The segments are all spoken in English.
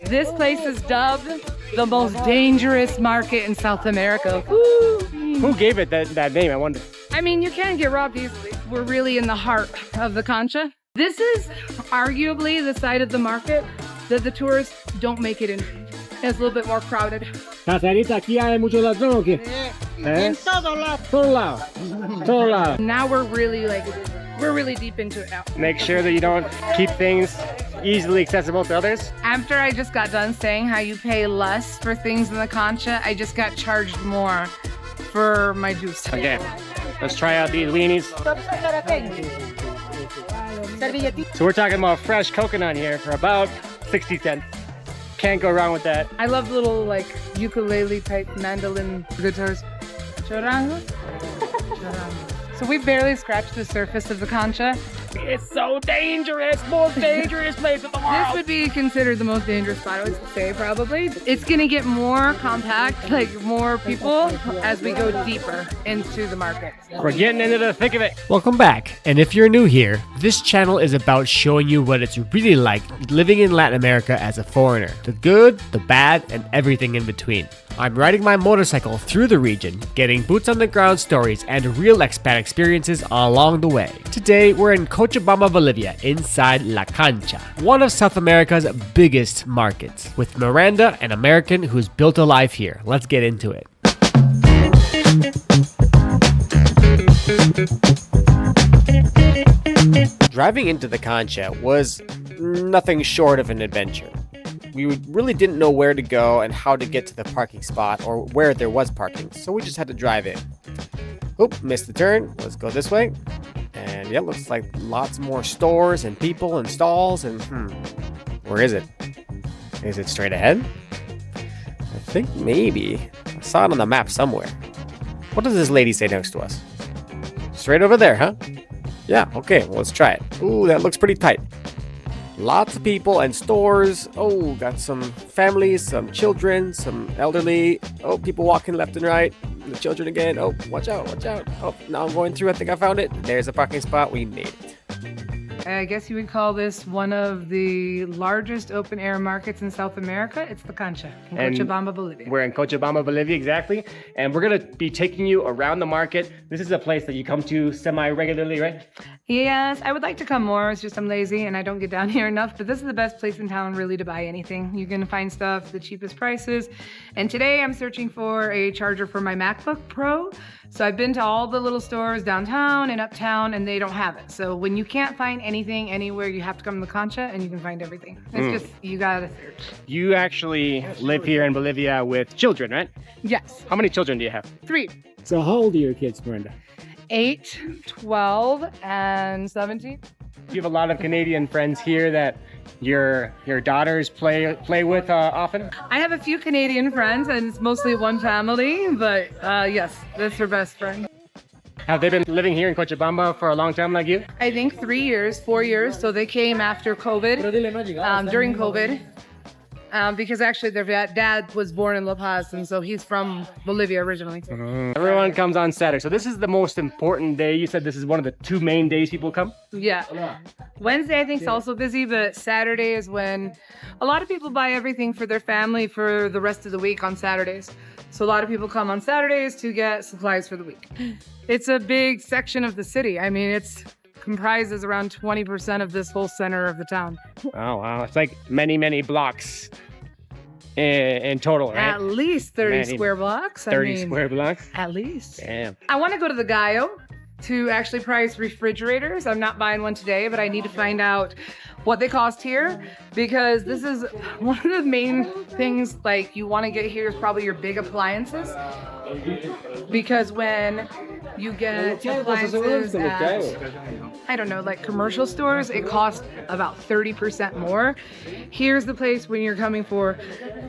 This place is dubbed the most dangerous market in South America. Woo. Who gave it that name, I wonder? I mean, you can get robbed easily. We're really in the heart of the Cancha. This is arguably the side of the market that the tourists don't make it in. It's a little bit more crowded. Caserita, aquí hay mucho ladrón, ¿o qué? En todos lados. Todo lado. Todo lado. Now we're really deep into it now. Make sure that you don't keep things easily accessible to others. After I just got done saying how you pay less for things in the Cancha, I just got charged more for my juice. Okay, let's try out these weenies. So we're talking about fresh coconut here for about 60 cents. Can't go wrong with that. I love little like ukulele type mandolin guitars. Chorango? So we barely scratched the surface of the Cancha. It's so dangerous, most dangerous place in the world. This would be considered the most dangerous spot, I would say, probably. It's gonna get more compact, like more people, as we go deeper into the market. We're getting into the thick of it. Welcome back, and if you're new here, this channel is about showing you what it's really like living in Latin America as a foreigner. The good, the bad, and everything in between. I'm riding my motorcycle through the region, getting boots on the ground stories and real expat experiences along the way. Today, we're in Cochabamba, Bolivia, inside La Cancha, one of South America's biggest markets, with Miranda, an American who's built a life here. Let's get into it. Driving into the Cancha was nothing short of an adventure. We really didn't know where to go and how to get to the parking spot or where there was parking, so we just had to drive in. Oop, missed the turn. Let's go this way. And yeah, looks like lots more stores and people and stalls and where is it? Is it straight ahead? I think maybe. I saw it on the map somewhere. What does this lady say next to us? Straight over there, huh? Yeah, okay, well, let's try it. Ooh, that looks pretty tight. Lots of people and stores. Oh, got some families, some children, some elderly. Oh, people walking left and right. The children again. Oh, watch out, watch out. Oh, now I'm going through. I think I found it. There's a parking spot. We made it. I guess you would call this one of the largest open air markets in South America. It's the Cancha in Cochabamba, Bolivia. We're in Cochabamba, Bolivia, exactly. And we're gonna be taking you around the market. This is a place that you come to semi-regularly, right? Yes, I would like to come more. It's just I'm lazy and I don't get down here enough. But this is the best place in town really to buy anything. You can find stuff, the cheapest prices. And today I'm searching for a charger for my MacBook Pro. So I've been to all the little stores downtown and uptown and they don't have it. So when you can't find anything anywhere, you have to come to the Cancha and you can find everything. It's just, you gotta search. You actually live here in Bolivia with children, right? Yes. How many children do you have? 3. So how old are your kids, Miranda? 8, 12, and 17. You have a lot of Canadian friends here that your daughters play with often? I have a few Canadian friends and it's mostly one family, but yes, that's her best friend. Have they been living here in Cochabamba for a long time like you? I think 3 years, 4 years. So they came after COVID, during COVID. Because actually their dad was born in La Paz and so he's from Bolivia originally. Everyone comes on Saturday. So this is the most important day. You said this is one of the 2 main days people come? Yeah. Wednesday I think is also busy, but Saturday is when a lot of people buy everything for their family for the rest of the week on Saturdays. So a lot of people come on Saturdays to get supplies for the week. It's a big section of the city. I mean, it's comprises around 20% of this whole center of the town. Oh, wow. It's like many blocks in total, right? At least 30 square blocks. 30 square blocks? At least. Damn. I want to go to the Gallo to actually price refrigerators. I'm not buying one today, but I need to find out what they cost here because this is one of the main things like you want to get here is probably your big appliances. Because when you get appliances at, I don't know, like commercial stores, it costs about 30% more. Here's the place when you're coming for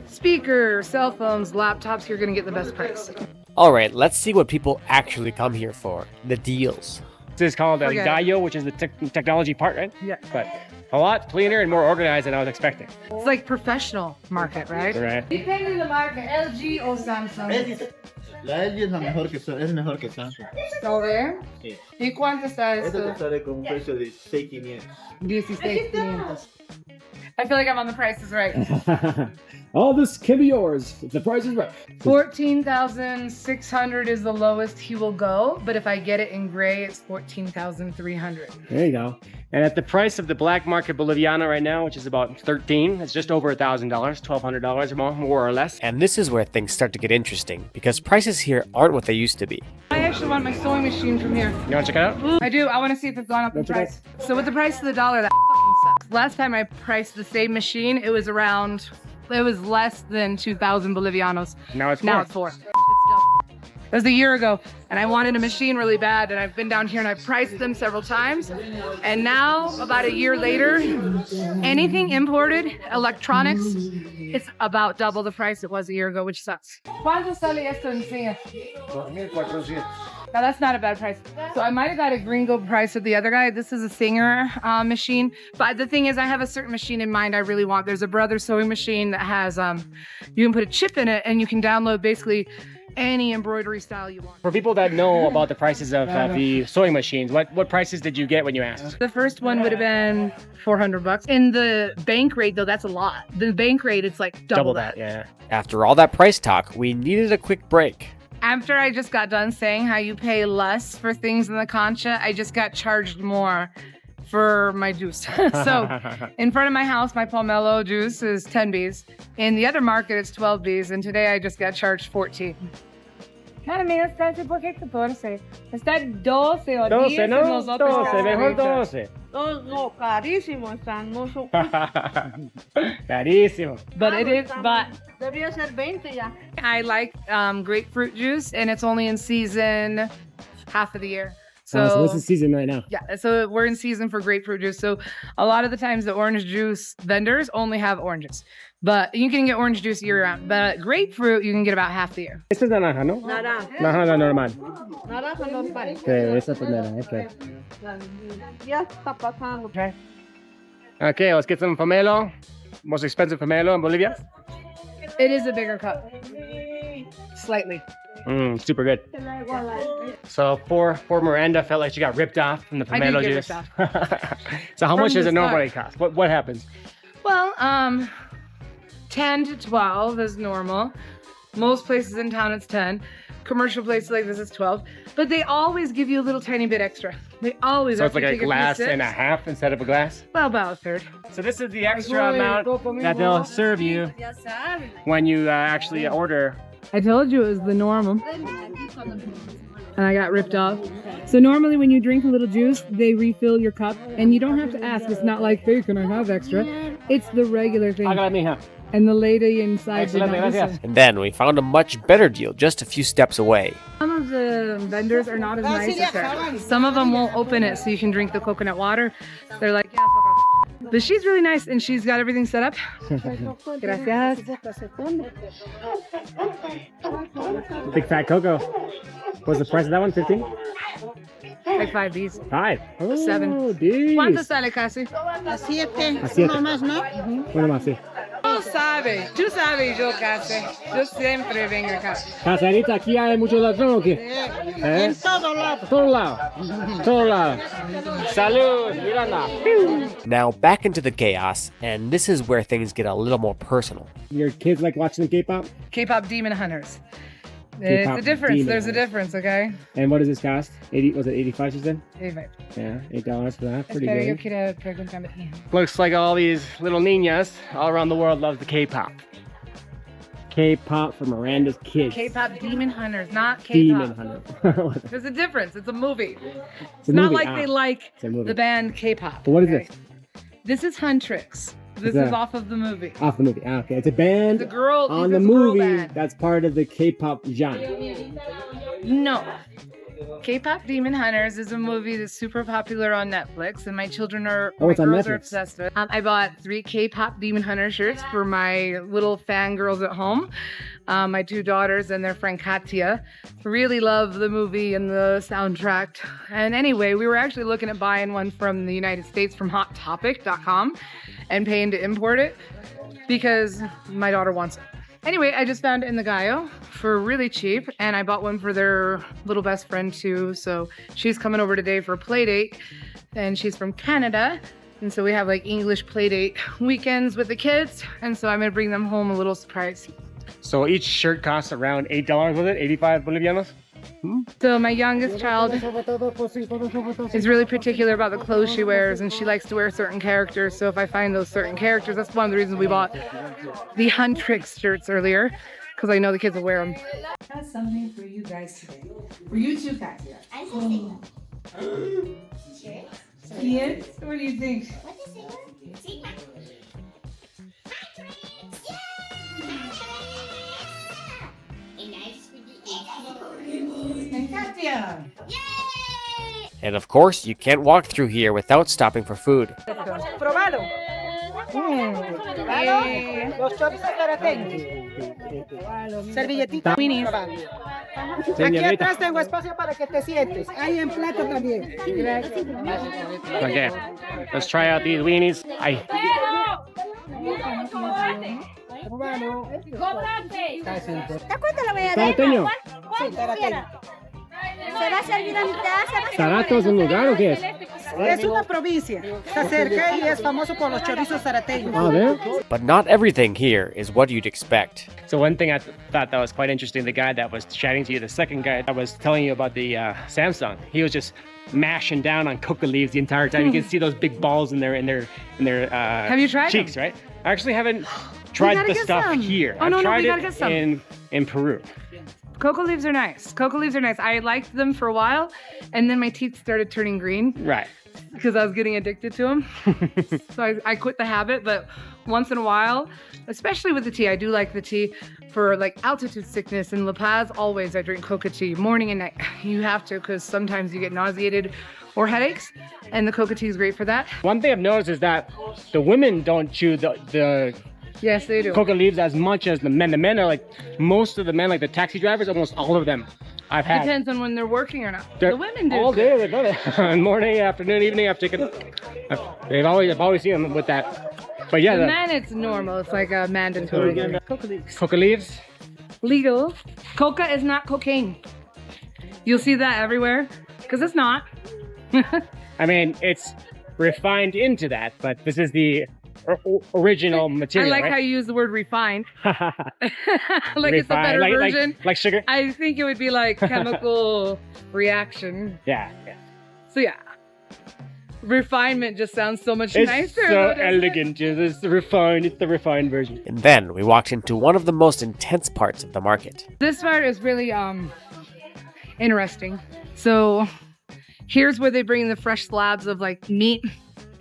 speakers, cell phones, laptops, you're gonna get the best price. Alright, let's see what people actually come here for. The deals. This is called El Gallo, which is the technology part, right? Yeah. But a lot cleaner and more organized than I was expecting. It's like professional market, right? Right. Depende de la marca, LG o Samsung. La LG es la mejor que mejor que Samsung. ¿Lo ve? Sí. ¿Y cuánto está Esto esto? te sale con un precio de 6,500. 16,500. I feel like I'm on The Price is Right. All this can be yours if the price is right. 14,600 is the lowest he will go, but if I get it in gray, it's 14,300. There you go. And at the price of the black market Boliviano right now, which is about 13, it's just over $1,000, $1,200 or more or less. And this is where things start to get interesting because prices here aren't what they used to be. I actually want my sewing machine from here. You want to check it out? I do. I want to see if it's gone up in Don't you price. So with the price of the dollar, that fucking sucks. Last time I priced the same machine, it was less than 2,000 Bolivianos. Now it's Now it's 4. It's dumb. It was a year ago, and I wanted a machine really bad, and I've been down here and I've priced them several times. And now, about a year later, anything imported, electronics, it's about double the price it was a year ago, which sucks. ¿Cuánto sale esto en Cine? 2,400. Now that's not a bad price. So I might have got a gringo price with the other guy. This is a Singer machine. But the thing is, I have a certain machine in mind I really want. There's a Brother sewing machine that has, you can put a chip in it and you can download basically any embroidery style you want. For people that know about the prices of the sewing machines, what prices did you get when you asked? The first one would have been $400. In the bank rate though, that's a lot. The bank rate, it's like double that. Yeah. After all that price talk, we needed a quick break. After I just got done saying how you pay less for things in the Cancha, I just got charged more for my juice. So in front of my house, my pomelo juice is 10 Bs. In the other market, it's 12 Bs. And today I just got charged 14. Mira, está ¿por qué 14? Está 12 o 10 12, ¿no? 12, mejor 12. No, carísimo están, no son. Carísimo. But it is, but Debería ser 20 ya. I like grapefruit juice and it's only in season half of the year. So what's the season right now? Yeah, so we're in season for grapefruit juice. So a lot of the times the orange juice vendors only have oranges. But you can get orange juice year round. But grapefruit, you can get about half the year. Esta es naranja, ¿no? Naranja. Naranja normal. Naranja normal. Okay, esa es naranja. Okay. Ya está pasando. Okay, let's get some pomelo. Most expensive pomelo in Bolivia. It is a bigger cup. Slightly. Super good. So poor Miranda felt like she got ripped off from the I did pomelo get juice. ripped So how From much does the it normally start. cost? What happens? Well, 10 to 12 is normal. Most places in town it's 10. Commercial places like this is 12. But they always give you a little tiny bit extra. They always So it's like after a you take glass few and a sips. half instead of a glass? Well, about a third. So this is the extra amount that they'll serve you when you actually order. I told you it was the normal. And I got ripped off. So normally when you drink a little juice, they refill your cup and you don't have to ask. It's not like, hey, can I have extra? It's the regular thing. Hágala, mija. And the lady inside did not Excelente, gracias. listen. And then we found a much better deal just a few steps away. Some of the vendors are not as nice as her. Some of them won't open it so you can drink the coconut water. They're like, yeah, fuck off. But she's really nice and she's got everything set up. Gracias. Big fat cocoa. What's the price of that one? 15? Like 5 Bs. 5. Oh, 7. geez. ¿Cuánto sale casi? A 7. A 7. No más, ¿no? Bueno más, sí. Tú sabes yo casi. Yo siempre vengo acá. Casarita, aquí hay mucho ladrón, ¿o qué? En todo lado. Todos lados. Todos lados. Salud, Miranda. Now back into the chaos, and this is where things get a little more personal. Your kids like watching the K-pop? K-pop demon hunters. It's K-pop a difference. demon There's a hunters. difference, okay? And what does this cost? 80, was it 85 you said? Anyway. Yeah, $8 for that. Pretty Espera, yo good. quiero preguntarme. Looks like all these little niñas all around the world love the K-pop. K-pop for Miranda's kids. K-pop demon hunters, not Demon K-pop. Hunter. There's a difference. It's a movie. It's a Not movie. like they like It's a movie. the band K-pop. But what is okay? this? This is Huntrix. This that? is off of the movie. Off the movie. Ah, okay, it's a band The girl on this the is a girl movie band. that's part of the K-pop genre. No. K-pop Demon Hunters is a movie that's super popular on Netflix, and my children are, Oh, my it's on girls are Netflix. obsessed with. I bought 3 K-pop Demon Hunter shirts for my little fangirls at home. My 2 daughters and their friend Katya really love the movie and the soundtrack. And anyway, we were actually looking at buying one from the United States from HotTopic.com and paying to import it because my daughter wants it. Anyway, I just found it in the Gallo for really cheap, and I bought one for their little best friend too. So she's coming over today for a play date, and she's from Canada. And so we have like English playdate weekends with the kids. And so I'm gonna bring them home a little surprise. So each shirt costs around $8, was it? 85 Bolivianos? So my youngest child is really particular about the clothes she wears, and she likes to wear certain characters. So if I find those certain characters, that's one of the reasons we bought the Huntrix shirts earlier, because I know the kids will wear them. I have something for you guys today. For you two guys. Yes? What do you think? And of course, you can't walk through here without stopping for food. Probalo. Los chorizos carateños. Servilletita. Probalo. Aquí atrás tengo espacio para que te sientes. Ahí en plato también. Okay, let's try out these weenies. ¿Cuánto le voy a dar? Tarateño. Sí, carateño. ¿Se va a servir a mitad? ¿Zarato es un lugar o qué es? Es una provincia. Está cerca y es famoso por los chorizos zarateños. Oh, there. But not everything here is what you'd expect. So one thing I thought that was quite interesting, the guy that was chatting to you, the second guy that was telling you about the Samsung, he was just mashing down on coca leaves the entire time. You can see those big balls in their Have you tried cheeks, them? right? I actually haven't tried gotta the get stuff some. here. Oh, I've no, tried we gotta it get some. in Peru. Cocoa leaves are nice. Cocoa leaves are nice. I liked them for a while, and then my teeth started turning green Right. because I was getting addicted to them. So I quit the habit, but once in a while, especially with the tea, I do like the tea for like altitude sickness. In La Paz, always I drink coca tea morning and night. You have to, because sometimes you get nauseated or headaches, and the coca tea is great for that. One thing I've noticed is that the women don't chew the Yes, they do. coca leaves as much as the men. The men are like, most of the men, like the taxi drivers, almost all of them I've had. Depends on when they're working or not. They're The women do. all day. They've done it. Morning, afternoon, evening. I've always seen them with that. But yeah, The men, it's normal. It's like a mandatory. Coca leaves. coca leaves. Legal. Coca is not cocaine. You'll see that everywhere, because it's not. I mean, it's refined into that, but this is the original I material. like how right? you use the word refined. Like it's a Refined, better version. like sugar. I think it would be like chemical reaction. Yeah. So yeah. Refinement just sounds so much It's nicer. so though, doesn't it? elegant. It's the refined. It's the refined version. And then we walked into one of the most intense parts of the market. This part is really interesting. So here's where they bring the fresh slabs of like meat,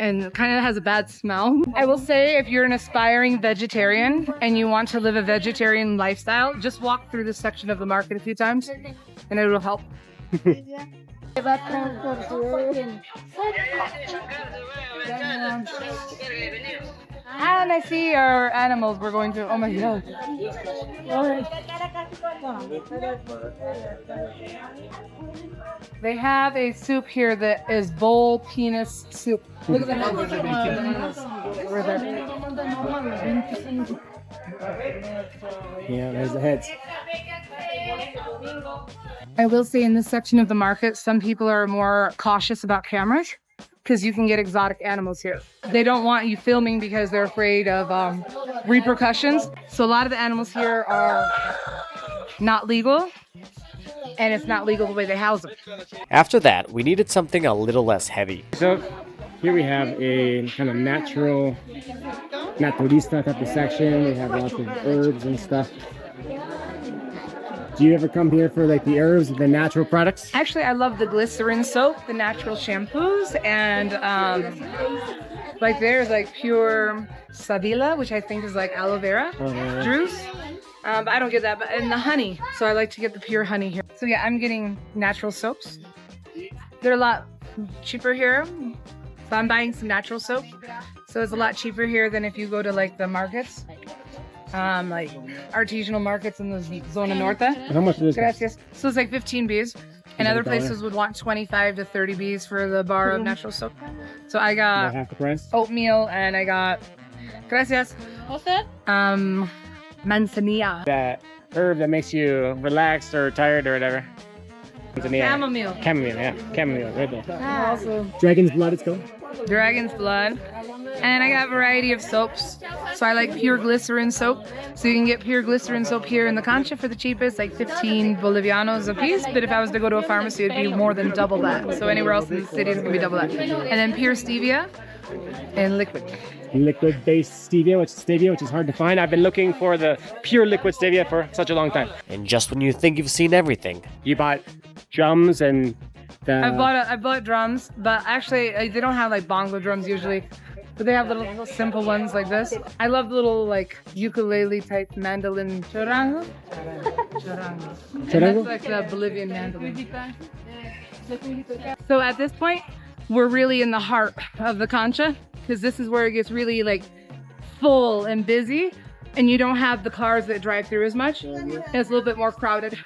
and it kind of has a bad smell. I will say, if you're an aspiring vegetarian and you want to live a vegetarian lifestyle, just walk through this section of the market a few times and it will help. And I see our animals. We're going to, oh my God. They have a soup here that is bull penis soup. Look at the heads. Yeah, there's the heads. I will say in this section of the market, some people are more cautious about cameras because you can get exotic animals here. They don't want you filming because they're afraid of repercussions. So a lot of the animals here are not legal, and it's not legal the way they house them. After that, we needed something a little less heavy. So here we have a kind of naturista type of section. We have lots of herbs and stuff. Do you ever come here for like the herbs, the natural products? Actually, I love the glycerin soap, the natural shampoos, and like there's like pure savila, which I think is like aloe vera juice. But I don't get that, and the honey. So I like to get the pure honey here. So yeah, I'm getting natural soaps. They're a lot cheaper here. So I'm buying some natural soap. So it's a lot cheaper here than if you go to like the markets. Like artisanal markets in the Zona Norte. How much is this? Gracias. So it's like 15 Bs. And other places would want 25 to 30 Bs for the bar of natural soap. So I About got half the price. oatmeal and I got, gracias, What's that? manzanilla. That herb that makes you relaxed or tired or whatever. Chamomile. Chamomile, yeah. Chamomile, right there. Also, Dragon's blood, it's called. dragon's blood. And I got a variety of soaps. So I like pure glycerin soap. So you can get pure glycerin soap here in the Cancha for the cheapest, like 15 Bolivianos a piece. But if I was to go to a pharmacy, it'd be more than double that. So anywhere else in the city, it's gonna be double that. And then pure stevia and liquid. Liquid-based stevia, which is hard to find. I've been looking for the pure liquid stevia for such a long time. And just when you think you've seen everything, You bought drums and I bought drums, but actually they don't have like bongo drums usually. But they have little simple ones like this. I love the little like ukulele type mandolin charango. Charango. And that's like the Bolivian mandolin. So at this point, we're really in the heart of the Cancha because this is where it gets really like full and busy and you don't have the cars that drive through as much. And it's a little bit more crowded.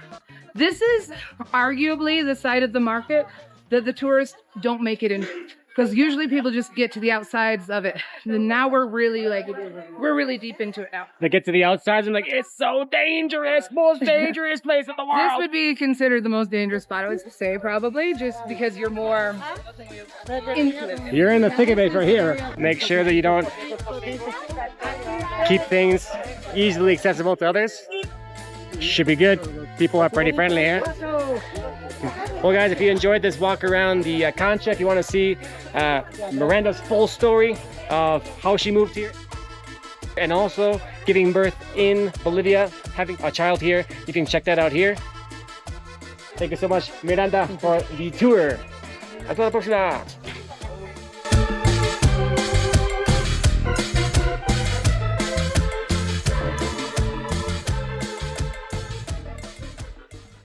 This is arguably the side of the market that the tourists don't make it in. Because usually people just get to the outsides of it. And now we're really deep into it now. they get to the outsides and like, it's so dangerous, most dangerous place in the world. This would be considered the most dangerous spot, I would say, probably, just because you're more into it. You're in the thick of it right here. Make sure that you don't keep things easily accessible to others. Should be good. People are pretty friendly here. Well, guys, if you enjoyed this walk around the Cancha, if you want to see Miranda's full story of how she moved here and also giving birth in Bolivia, having a child here, you can check that out here. Thank you so much, Miranda, for the tour. Hasta la próxima.